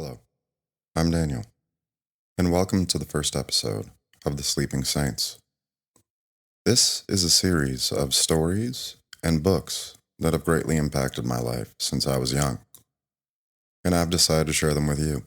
Hello, I'm Daniel, and welcome to the first episode of The Sleeping Saints. This is a series of stories and books that have greatly impacted my life since I was young, and I've decided to share them with you.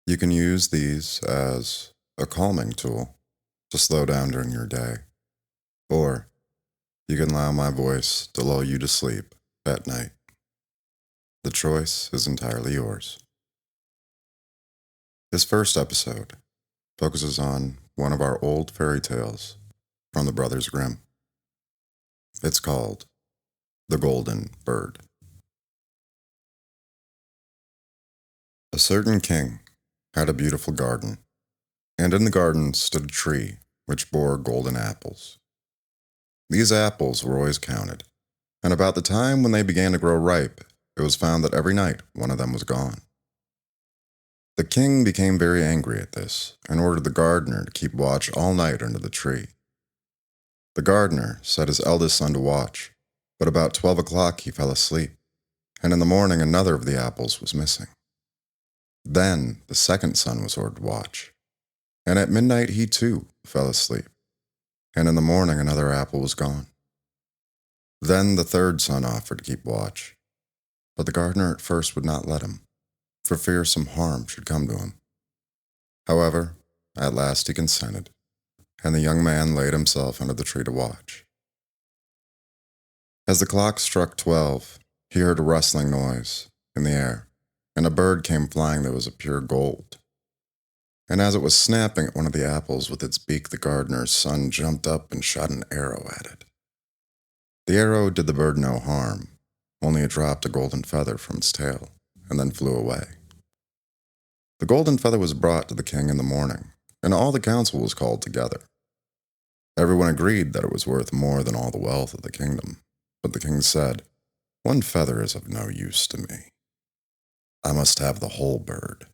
You can use these as a calming tool to slow down during your day, or you can allow my voice to lull you to sleep at night. The choice is entirely yours. This first episode focuses on one of our old fairy tales from the Brothers Grimm. It's called The Golden Bird. A certain king had a beautiful garden, and in the garden stood a tree which bore golden apples. These apples were always counted, and about the time when they began to grow ripe, it was found that every night one of them was gone. The king became very angry at this and ordered the gardener to keep watch all night under the tree. The gardener set his eldest son to watch, but about 12 o'clock he fell asleep, and in the morning another of the apples was missing. Then the second son was ordered to watch, and at midnight he too fell asleep, and in the morning another apple was gone. Then the third son offered to keep watch, but the gardener at first would not let him, for fear some harm should come to him. However, at last he consented, and the young man laid himself under the tree to watch. As the clock struck 12, he heard a rustling noise in the air, and a bird came flying that was of pure gold. And as it was snapping at one of the apples with its beak, the gardener's son jumped up and shot an arrow at it. The arrow did the bird no harm, only it dropped a golden feather from its tail, and then flew away. The golden feather was brought to the king in the morning, and all the council was called together. Everyone agreed that it was worth more than all the wealth of the kingdom, but the king said, "One feather is of no use to me. I must have the whole bird."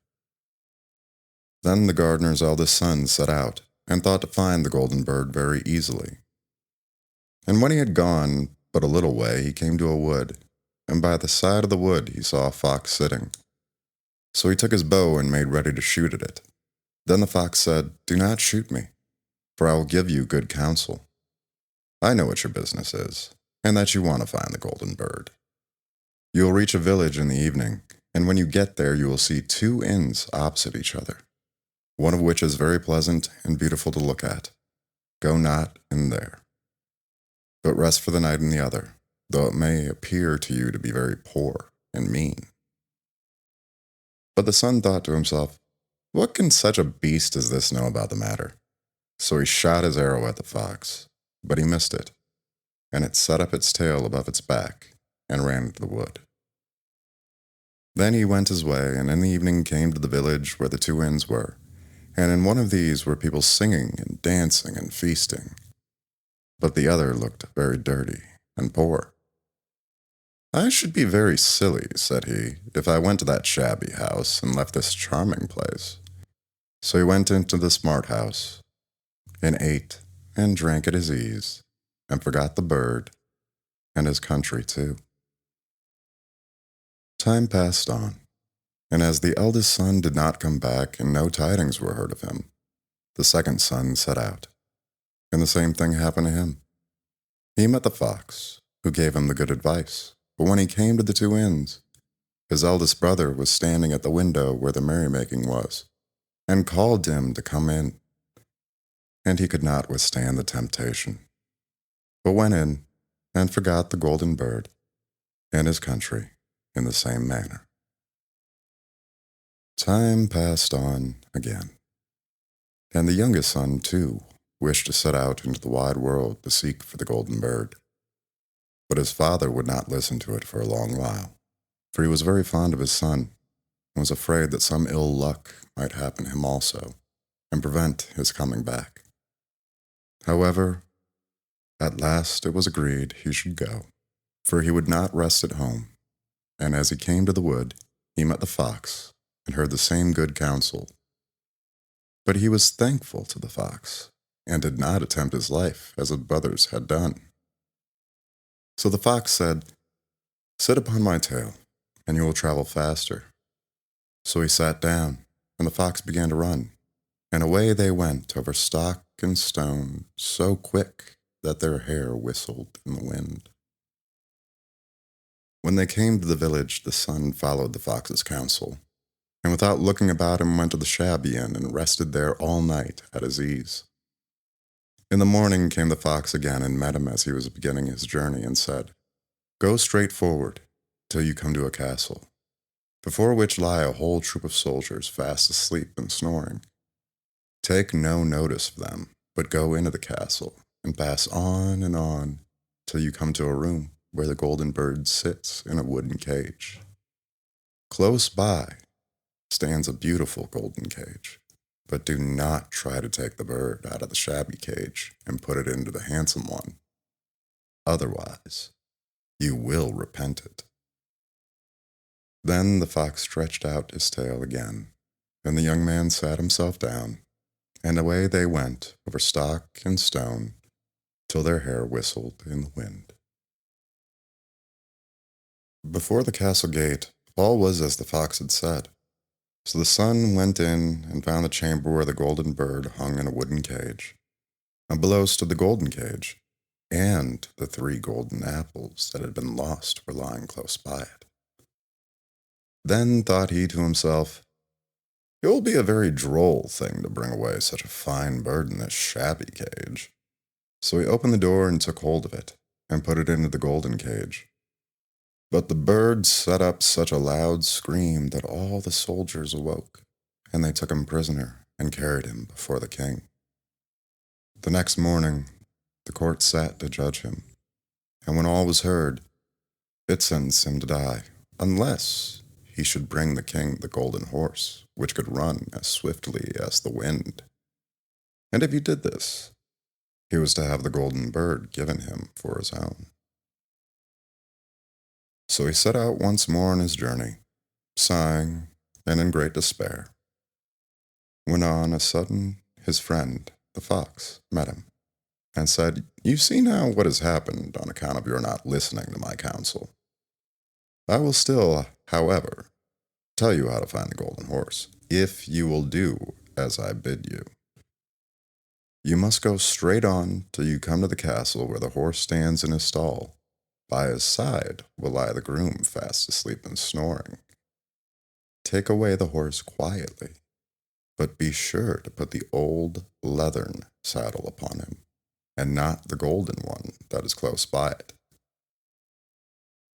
Then the gardener's eldest son set out, and thought to find the golden bird very easily. And when he had gone but a little way, he came to a wood, and by the side of the wood he saw a fox sitting. So he took his bow and made ready to shoot at it. Then the fox said, "Do not shoot me, for I will give you good counsel. I know what your business is, and that you want to find the golden bird. You will reach a village in the evening, and when you get there you will see two inns opposite each other, one of which is very pleasant and beautiful to look at. Go not in there, but rest for the night in the other, though it may appear to you to be very poor and mean." But the son thought to himself, "What can such a beast as this know about the matter?" So he shot his arrow at the fox, but he missed it, and it set up its tail above its back and ran into the wood. Then he went his way, and in the evening came to the village where the two inns were, and in one of these were people singing and dancing and feasting, but the other looked very dirty and poor. "I should be very silly," said he, "if I went to that shabby house and left this charming place." So he went into the smart house, and ate and drank at his ease, and forgot the bird and his country too. Time passed on, and as the eldest son did not come back and no tidings were heard of him, the second son set out, and the same thing happened to him. He met the fox, who gave him the good advice. But when he came to the two inns, his eldest brother was standing at the window where the merrymaking was, and called to him to come in. And he could not withstand the temptation, but went in and forgot the golden bird and his country in the same manner. Time passed on again, and the youngest son, too, wished to set out into the wide world to seek for the golden bird. But his father would not listen to it for a long while, for he was very fond of his son, and was afraid that some ill luck might happen to him also, and prevent his coming back. However, at last it was agreed he should go, for he would not rest at home, and as he came to the wood, he met the fox, and heard the same good counsel. But he was thankful to the fox, and did not attempt his life as his brothers had done. So the fox said, "Sit upon my tail, and you will travel faster." So he sat down, and the fox began to run, and away they went over stock and stone, so quick that their hair whistled in the wind. When they came to the village, the son followed the fox's counsel, and without looking about him went to the shabby inn and rested there all night at his ease. In the morning came the fox again and met him as he was beginning his journey, and said, "Go straight forward till you come to a castle, before which lie a whole troop of soldiers fast asleep and snoring. Take no notice of them, but go into the castle, and pass on till you come to a room where the golden bird sits in a wooden cage. Close by stands a beautiful golden cage, but do not try to take the bird out of the shabby cage and put it into the handsome one. Otherwise, you will repent it." Then the fox stretched out his tail again, and the young man sat himself down, and away they went over stock and stone, till their hair whistled in the wind. Before the castle gate, all was as the fox had said. So the son went in and found the chamber where the golden bird hung in a wooden cage, and below stood the golden cage, and the 3 golden apples that had been lost were lying close by it. Then thought he to himself, "It will be a very droll thing to bring away such a fine bird in this shabby cage." So he opened the door and took hold of it, and put it into the golden cage. But the bird set up such a loud scream that all the soldiers awoke, and they took him prisoner and carried him before the king. The next morning, the court sat to judge him, and when all was heard, it sentenced him to die, unless he should bring the king the golden horse, which could run as swiftly as the wind. And if he did this, he was to have the golden bird given him for his own. So he set out once more on his journey, sighing and in great despair, when on a sudden his friend, the fox, met him, and said, "You see now what has happened on account of your not listening to my counsel. I will still, however, tell you how to find the golden horse, if you will do as I bid you. You must go straight on till you come to the castle where the horse stands in his stall. By his side will lie the groom fast asleep and snoring. Take away the horse quietly, but be sure to put the old leathern saddle upon him, and not the golden one that is close by it."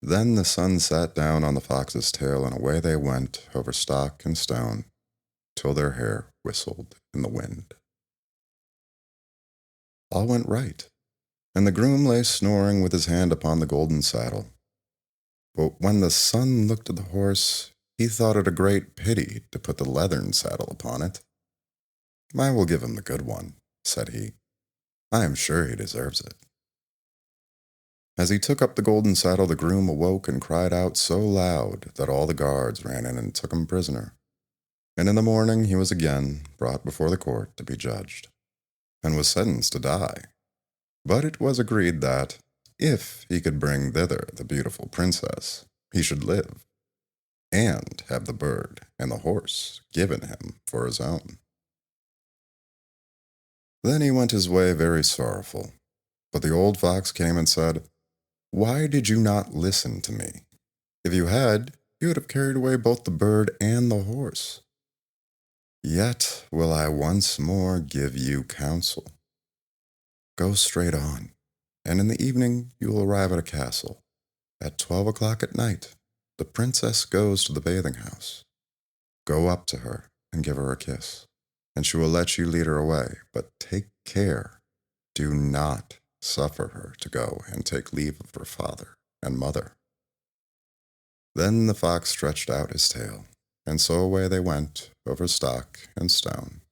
Then the son sat down on the fox's tail, and away they went over stock and stone, till their hair whistled in the wind. All went right, and the groom lay snoring with his hand upon the golden saddle. But when the son looked at the horse, he thought it a great pity to put the leathern saddle upon it. "I will give him the good one," said he. "I am sure he deserves it." As he took up the golden saddle, the groom awoke and cried out so loud that all the guards ran in and took him prisoner. And in the morning he was again brought before the court to be judged, and was sentenced to die. But it was agreed that, if he could bring thither the beautiful princess, he should live, and have the bird and the horse given him for his own. Then he went his way very sorrowful. But the old fox came and said, "Why did you not listen to me? If you had, you would have carried away both the bird and the horse. Yet will I once more give you counsel. Go straight on, and in the evening you will arrive at a castle. At 12 o'clock at night, the princess goes to the bathing house. Go up to her and give her a kiss, and she will let you lead her away, but take care. Do not suffer her to go and take leave of her father and mother." Then the fox stretched out his tail, and so away they went over stock and stone,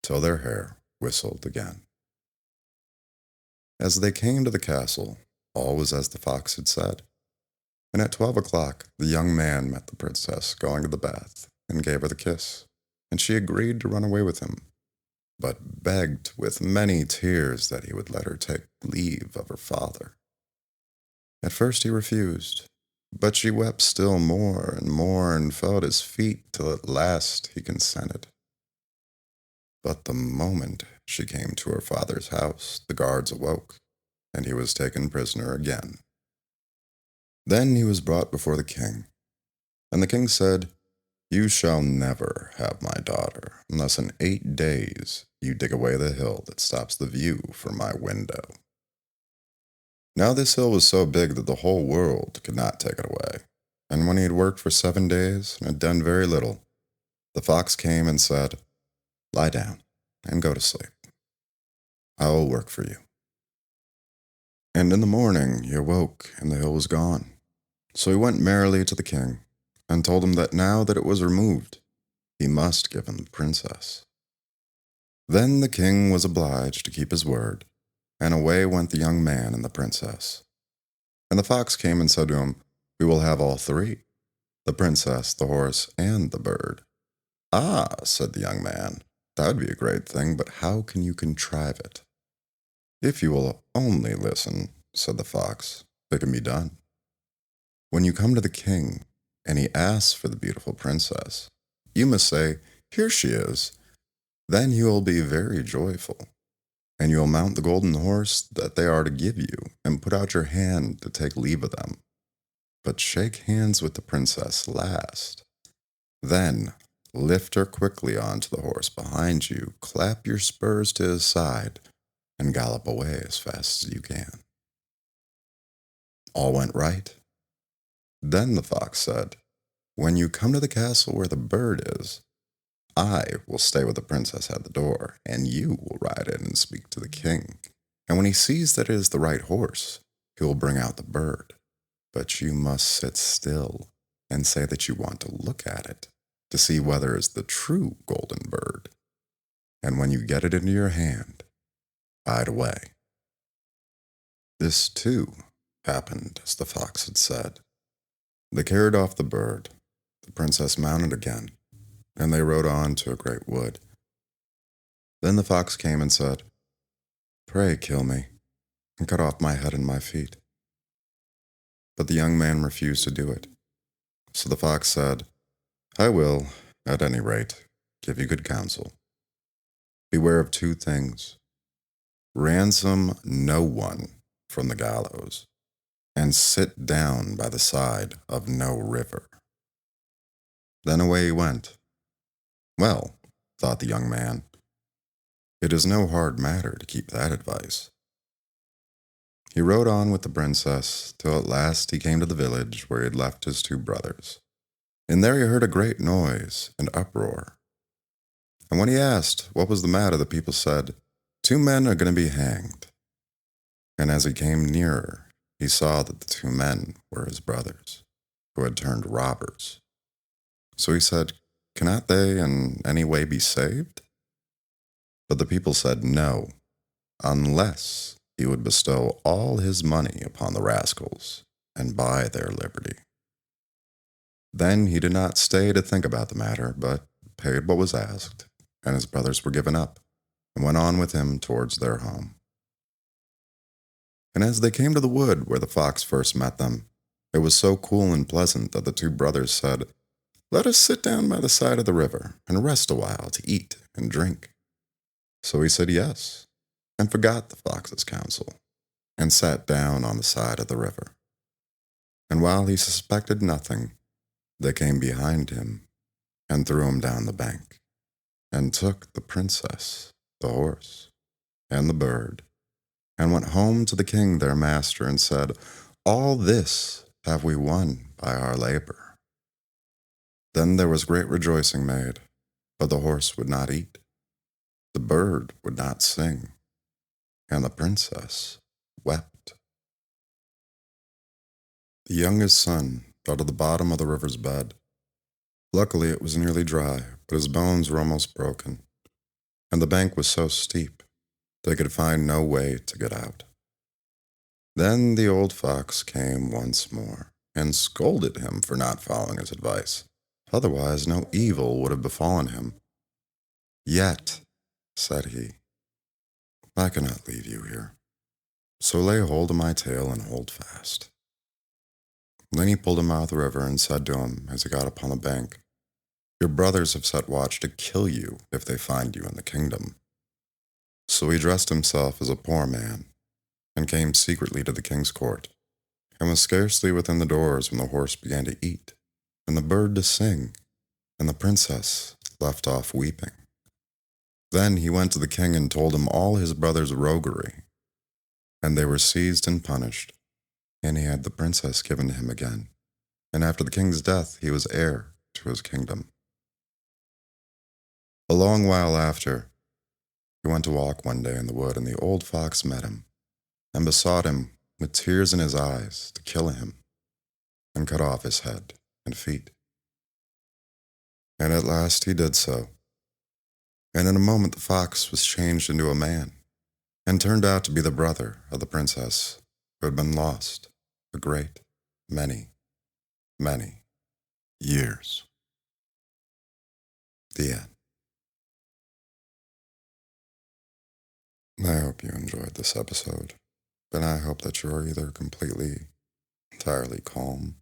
till their hair whistled again. As they came to the castle, all was as the fox had said, and at 12 o'clock the young man met the princess going to the bath, and gave her the kiss, and she agreed to run away with him, but begged with many tears that he would let her take leave of her father. At first he refused, But she wept still more and more and fell at his feet till at last he consented. But the moment she came to her father's house, the guards awoke, and he was taken prisoner again. Then he was brought before the king, and the king said, "You shall never have my daughter, unless in 8 days you dig away the hill that stops the view from my window." Now this hill was so big that the whole world could not take it away. And when he had worked for 7 days and had done very little, the fox came and said, "Lie down and go to sleep. I will work for you." And in the morning he awoke, and the hill was gone. So he went merrily to the king, and told him that now that it was removed, he must give him the princess. Then the king was obliged to keep his word, and away went the young man and the princess. And the fox came and said to him, "We will have all three, the princess, the horse, and the bird." "Ah," said the young man, "that would be a great thing, but how can you contrive it?" "If you will only listen," said the fox, "it can be done. When you come to the king, and he asks for the beautiful princess, you must say, 'Here she is.' Then he will be very joyful, and you will mount the golden horse that they are to give you, and put out your hand to take leave of them. But shake hands with the princess last. Then lift her quickly onto the horse behind you, clap your spurs to his side, and gallop away as fast as you can." All went right. Then the fox said, "When you come to the castle where the bird is, I will stay with the princess at the door, and you will ride in and speak to the king. And when he sees that it is the right horse, he will bring out the bird. But you must sit still and say that you want to look at it, to see whether it is the true golden bird. And when you get it into your hand, ride away." This, too, happened as the fox had said. They carried off the bird, the princess mounted again, and they rode on to a great wood. Then the fox came and said, "Pray kill me, and cut off my head and my feet." But the young man refused to do it. So the fox said, "I will, at any rate, give you good counsel. Beware of two things. Ransom no one from the gallows, and sit down by the side of no river." Then away he went. Well, thought the young man, it is no hard matter to keep that advice. He rode on with the princess till at last he came to the village where he had left his two brothers. And there he heard a great noise and uproar. And when he asked what was the matter, the people said, "Two men are going to be hanged." And as he came nearer, he saw that the two men were his brothers, who had turned robbers. So he said, "Cannot they in any way be saved?" But the people said no, unless he would bestow all his money upon the rascals and buy their liberty. Then he did not stay to think about the matter, but paid what was asked, and his brothers were given up, and went on with him towards their home. And as they came to the wood where the fox first met them, it was so cool and pleasant that the two brothers said, "Let us sit down by the side of the river, and rest a while to eat and drink." So he said yes, and forgot the fox's counsel, and sat down on the side of the river. And while he suspected nothing, they came behind him, and threw him down the bank, and took the princess, the horse, and the bird, and went home to the king their master, and said, "All this have we won by our labor." Then there was great rejoicing made, but the horse would not eat, the bird would not sing, and the princess wept. The youngest son fell to the bottom of the river's bed. Luckily it was nearly dry, but his bones were almost broken, and the bank was so steep they could find no way to get out. Then the old fox came once more, and scolded him for not following his advice. Otherwise no evil would have befallen him. "Yet," said he, "I cannot leave you here. So lay hold of my tail and hold fast." Then he pulled him out of the river and said to him as he got upon the bank, "Your brothers have set watch to kill you if they find you in the kingdom." So he dressed himself as a poor man, and came secretly to the king's court, and was scarcely within the doors when the horse began to eat, and the bird to sing, and the princess left off weeping. Then he went to the king and told him all his brother's roguery, and they were seized and punished, and he had the princess given to him again, and after the king's death he was heir to his kingdom. A long while after, he went to walk one day in the wood, and the old fox met him, and besought him with tears in his eyes to kill him, and cut off his head and feet. And at last he did so, and in a moment the fox was changed into a man, and turned out to be the brother of the princess who had been lost a great many, many years. The end. I hope you enjoyed this episode, and I hope that you're either completely, entirely calm,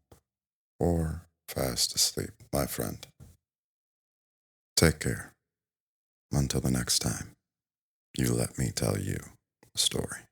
or fast asleep, my friend. Take care. Until the next time, you let me tell you a story.